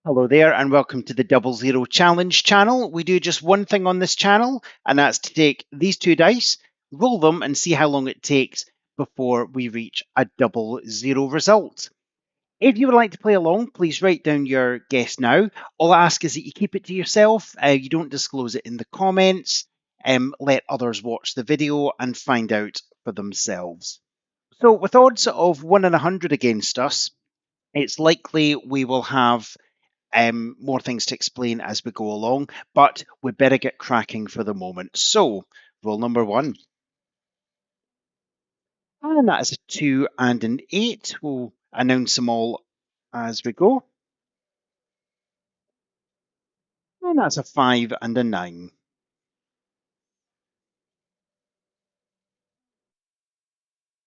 Hello there, and welcome to the Double Zero Challenge channel. We do just one thing on this channel, and that's to take these two dice, roll them, and see how long it takes before we reach a double zero result. If you would like to play along, please write down your guess now. All I ask is that you keep it to yourself. You don't disclose it in the comments. Let others watch the video and find out for themselves. So, with odds of 1 in 100 against us, it's likely we will have more things to explain as we go along, but we better get cracking for the moment. So, roll number one. And that is a 2 and an 8. We'll announce them all as we go. And that's a 5 and a 9.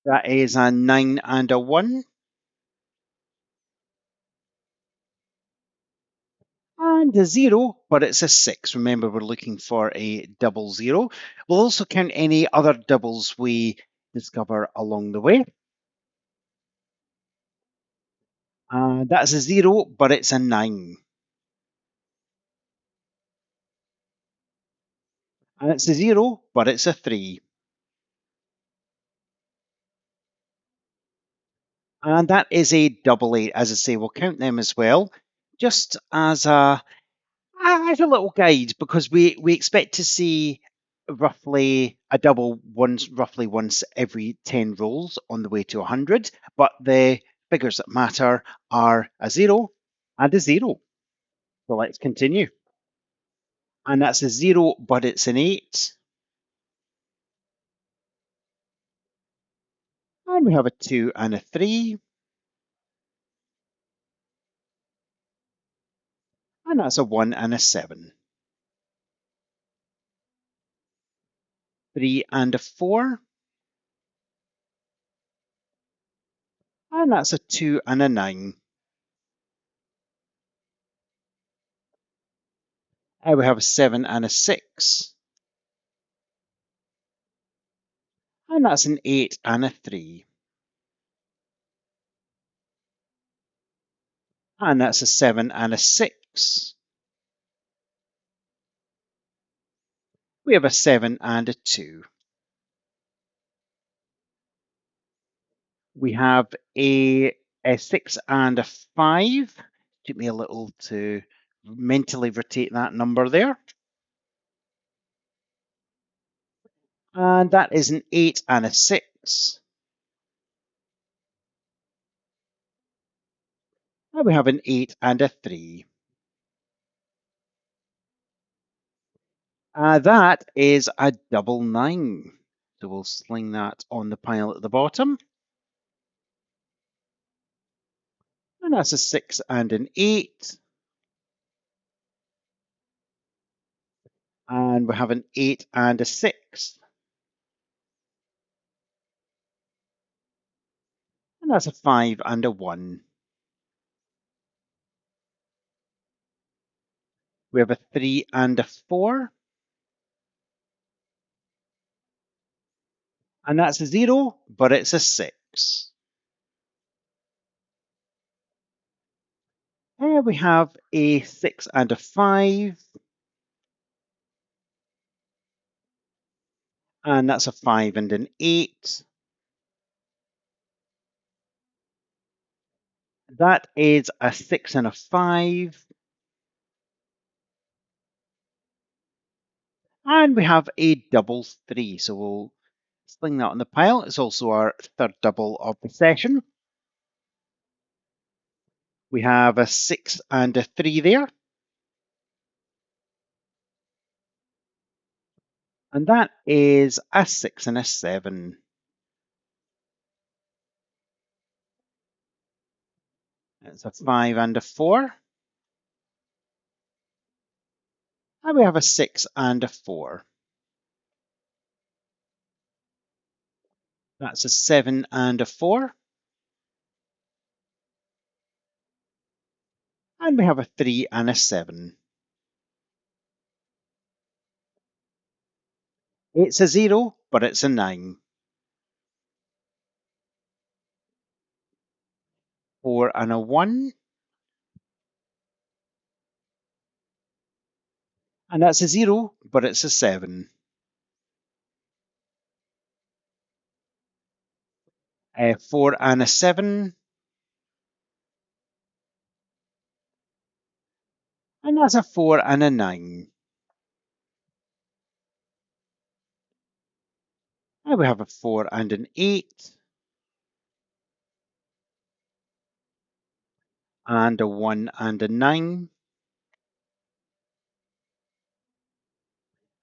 That is a 9 and a 1. And a 0, but it's a 6. Remember, we're looking for a double zero. We'll also count any other doubles we discover along the way. That is a 0, but it's a 9. And it's a 0, but it's a 3. And that is a double eight. As I say, we'll count them as well, just as a little guide, because we expect to see roughly a double roughly once every 10 rolls on the way to 100. But the figures that matter are a 0 and a 0. So let's continue. And that's a 0, but it's an 8. And we have a 2 and a 3. And that's a 1 and a 7. 3 and a 4. And that's a 2 and a 9. We have a 7 and a 6. And that's an 8 and a 3. And that's a 7 and a 6. We have a 7 and a 2. We have a 6 and a 5. Took me a little to mentally rotate that number there. And that is an 8 and a 6. And we have an 8 and a 3. That is a double 9. So we'll sling that on the pile at the bottom. And that's a 6 and an 8. And we have an 8 and a 6. And that's a 5 and a 1. We have a 3 and a 4. And that's a 0, but it's a 6. And we have a 6 and a 5. And that's a 5 and an 8. That is a 6 and a 5. And we have a double 3. So we'll sling that on the pile. It's also our third double of the session. We have a 6 and a 3 there. And that is a 6 and a 7. It's a 5 and a 4. And we have a 6 and a 4. That's a 7 and a 4. And we have a 3 and a 7. It's a 0, but it's a 9. 4 and a 1. And that's a 0, but it's a 7. 4 and a 7. And that's a 4 and a 9. And we have a 4 and an 8. And a 1 and a 9.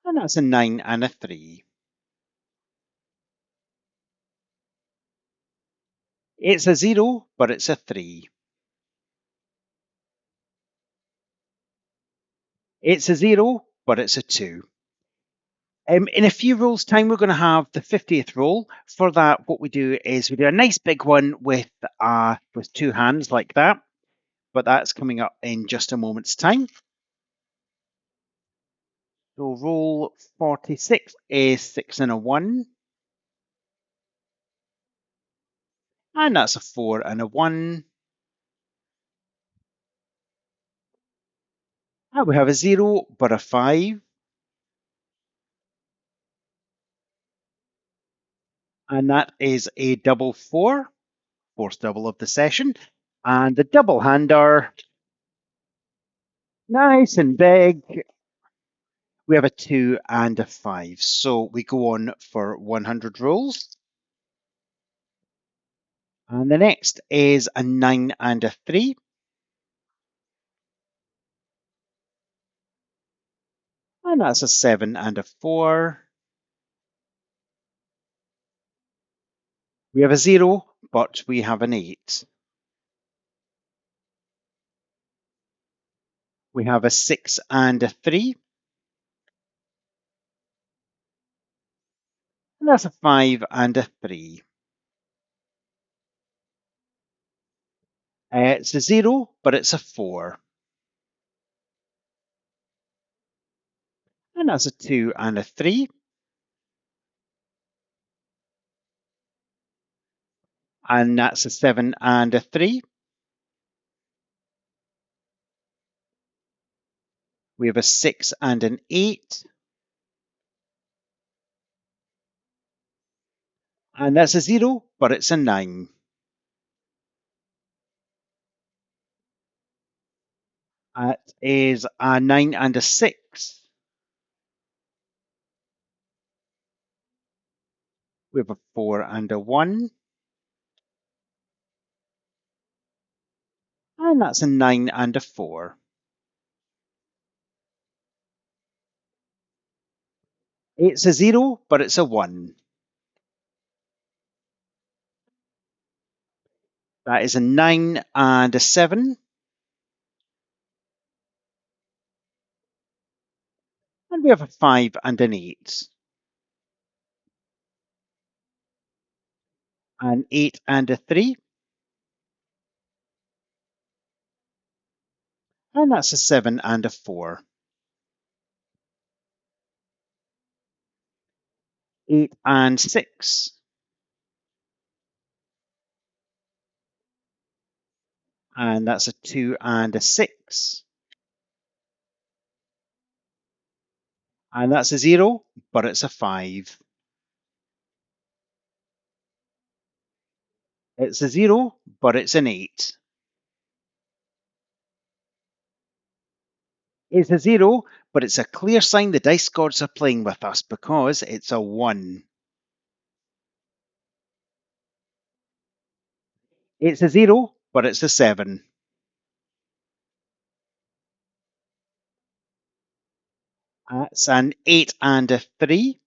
And that's a 9 and a 3. It's a 0, but it's a 3. It's a 0, but it's a 2. In a few rolls' time, we're going to have the 50th roll. For that, what we do is we do a nice big one with 2 hands like that. But that's coming up in just a moment's time. So roll 46 is 6 and a 1. And that's a 4 and a 1. And we have a 0, but a 5. And that is a double 4, fourth double of the session. And the double hander, nice and big. We have a 2 and a 5. So we go on for 100 rolls. And the next is a 9 and a 3. And that's a 7 and a 4. We have a 0, but we have an 8. We have a 6 and a 3. And that's a 5 and a 3. It's a 0, but it's a 4. And that's a 2 and a 3. And that's a 7 and a 3. We have a 6 and an 8. And that's a 0, but it's a 9. It is a 9 and a 6. We have a 4 and a 1. And that's a 9 and a 4. It's a 0, but it's a 1. That is a 9 and a 7. And we have a 5 and an 8. An 8 and a 3. And that's a 7 and a 4. 8 and 6. And that's a 2 and a 6. And that's a 0, but it's a 5. It's a 0, but it's an 8. It's a 0, but it's a clear sign the dice gods are playing with us because it's a 1. It's a 0, but it's a 7. That's an 8 and a 3.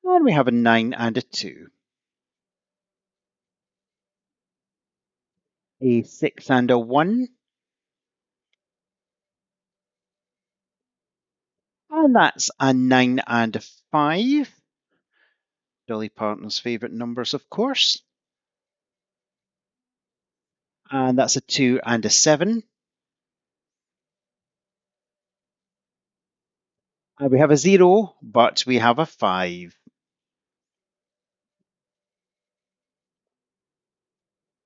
And we have a 9 and a 2. A 6 and a 1. And that's a 9 and a 5. Dolly Parton's favourite numbers, of course. And that's a 2 and a 7. And we have a 0, but we have a 5.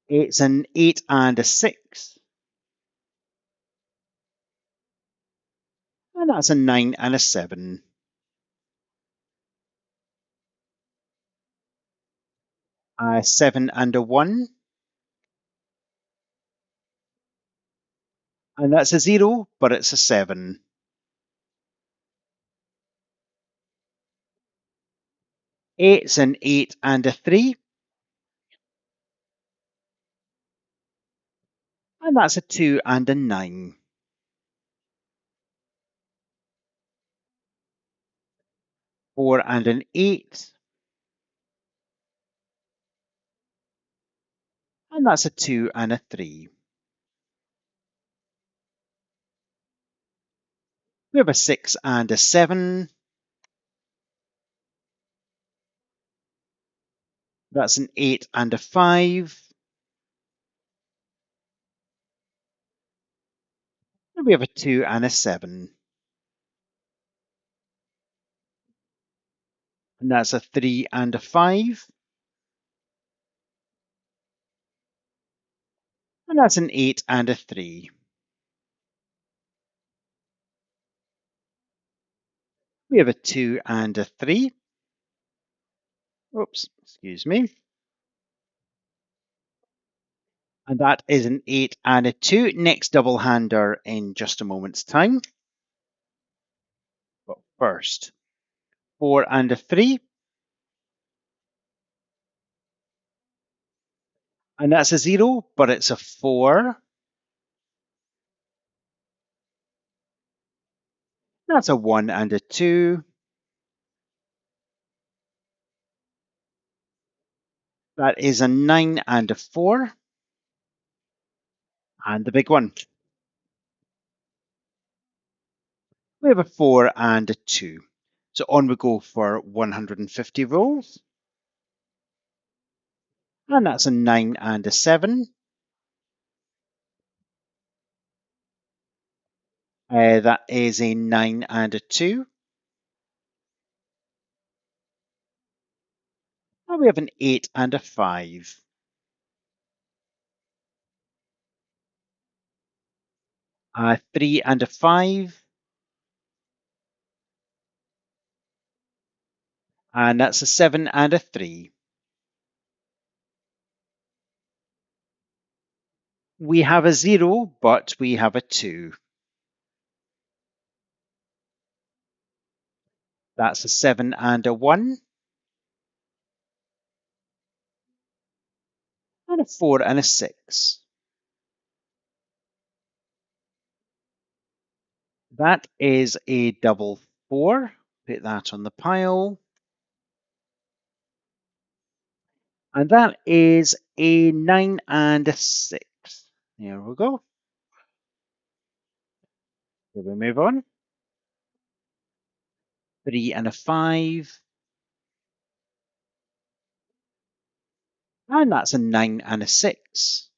It's an 8 and a 6. And that's a 9 and a 7. A 7 and a 1. And that's a 0, but it's a 7. 8's an 8 and a 3. And that's a 2 and a 9. 4 and an 8. And that's a 2 and a 3. We have a 6 and a 7. That's an 8 and a 5. And we have a 2 and a 7. And that's a 3 and a 5. And that's an 8 and a 3. We have a 2 and a 3. Oops, excuse me. And that is an 8 and a 2. Next double hander in just a moment's time. But first, 4 and a 3. And that's a 0, but it's a 4. That's a 1 and a 2. That is a 9 and a 4. And the big one. We have a 4 and a 2. So on we go for 150 rolls. And that's a 9 and a 7. That is a 9 and a 2. And we have an 8 and a 5. A 3 and a 5. And that's a 7 and a 3. We have a 0, but we have a 2. That's a 7 and a 1. And a 4 and a 6. That is a double 4. Put that on the pile. And that is a 9 and a 6. There we go. Shall we move on? 3 and a 5. And that's a 9 and a 6.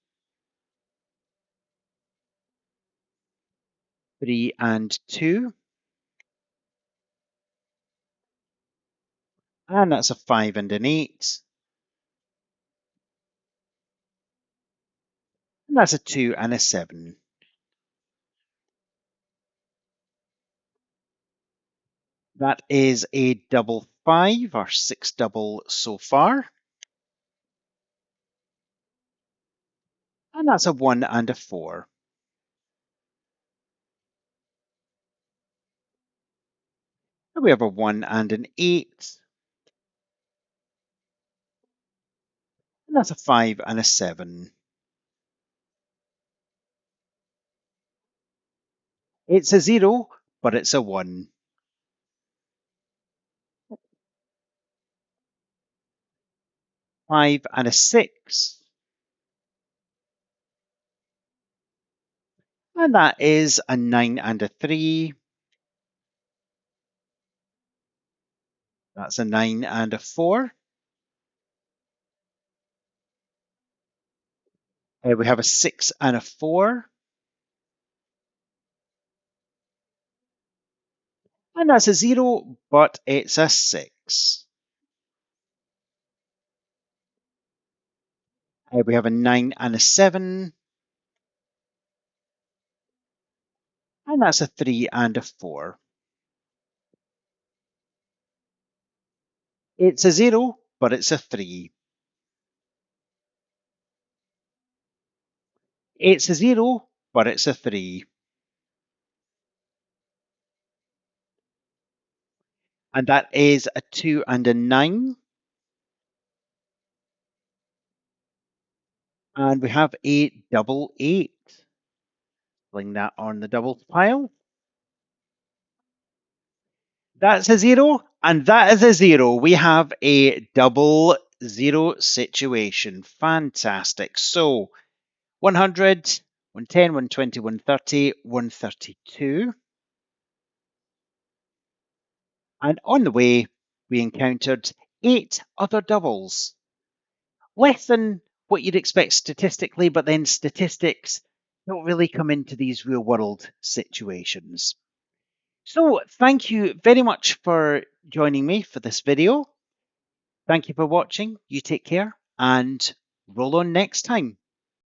3 and 2. And that's a 5 and an 8. And that's a 2 and a 7. That is a double 5, or 6 double so far. And that's a 1 and a 4. And we have a 1 and an 8. And that's a 5 and a 7. It's a 0, but it's a 1. 5 and a 6. And that is a 9 and a 3. That's a 9 and a 4. We have a 6 and a 4. And that's a 0, but it's a 6. We have a 9 and a 7. and that's a 3 and a 4. It's a 0, but it's a 3. It's a 0, but it's a 3. And that is a 2 and a 9. And we have a double 8. Fling that on the doubles pile. That's a 0, and that is a 0. We have a double 0 situation. Fantastic. So 100, 110, 120, 130, 132. And on the way, we encountered 8 other doubles. Less than what you'd expect statistically, but then statistics don't really come into these real world situations. So thank you very much for joining me for this video. Thank you for watching. You take care and roll on next time.